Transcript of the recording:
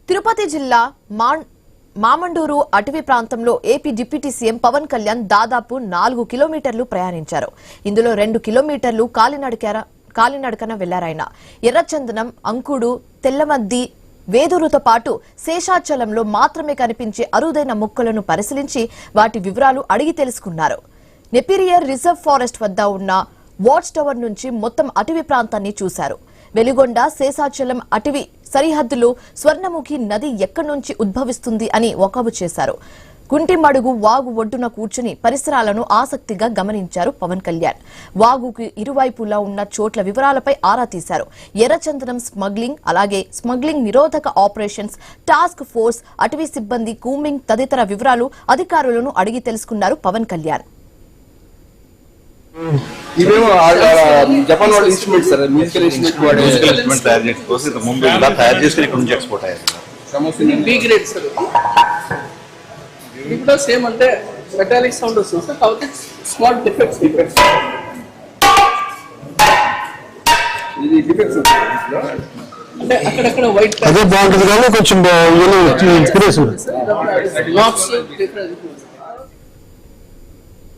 తిరుపతి జిల్లా మామండూరు అటవీ ప్రాంతంలో AP deputy CM Pawan Kalyan దాదాపు 4 కిలోమీటర్లు ప్రయాణించారు. ఇందులో 2 కిలోమీటర్లు కాలినడకన వెళ్లారాయన. ఎర్రచందనం, అంకుడు, తెల్లమద్ది, వేదూరుతో పాటు శేషాచలంలో మాత్రమే కనిపించే అరుదైన మొక్కలను పరిశీలించి వాటి వివరాలు అడిగి తెలుసుకున్నారు. నెపిరియర్ రిజర్వ్ ఫారెస్ట్ వద్ద ఉన్న వాచ్ టవర్ నుంచి మొత్తం అటవీ ప్రాంతాన్ని చూశారు. వెలిగొండ, శేషాచలం అటవీ సరిహద్దులో స్వర్ణముఖి నది ఎక్కడి నుంచి ఉద్భవిస్తుంది అని వకాబు చేశారు. కుంటిమడుగు వాగు ఒడ్డున కూర్చుని పరిసరాలను ఆసక్తిగా గమనించారు పవన్ కళ్యాణ్. వాగుకు ఇరువైపులా ఉన్న చోట్ల వివరాలపై ఆరా తీశారు. ఎర్రచందనం స్మగ్లింగ్, అలాగే స్మగ్లింగ్ నిరోధక ఆపరేషన్స్ టాస్క్ ఫోర్స్, అటవీ సిబ్బంది కూంబింగ్ తదితర వివరాలు అధికారులను అడిగి తెలుసుకున్నారు పవన్ కళ్యాణ్. జపాన్ వాళ్ళు ఇన్స్ట్రుమెంట్ సార్, మ్యూజికల్ ఇన్స్ట్రుమెంట్ తయారు చేసే కోసం ఇది ముందు ఇలా తయారు చేసుకుని ఇక్కడ నుంచి ఎక్స్పోర్ట్ అయ్యారు. బి గ్రేడ్ సార్, ఇది కూడా సేమ్ అంటే మెటాలిక్ సౌండ్ వస్తుంది సార్, కాకపోతే స్మాల్ డిఫెక్ట్స్ ఇది డిఫెక్ట్స్ అంటే అక్కడక్కడ వైట్ అదే బాగుంటుంది కానీ కొంచెం లాక్స్ డిఫరెంట్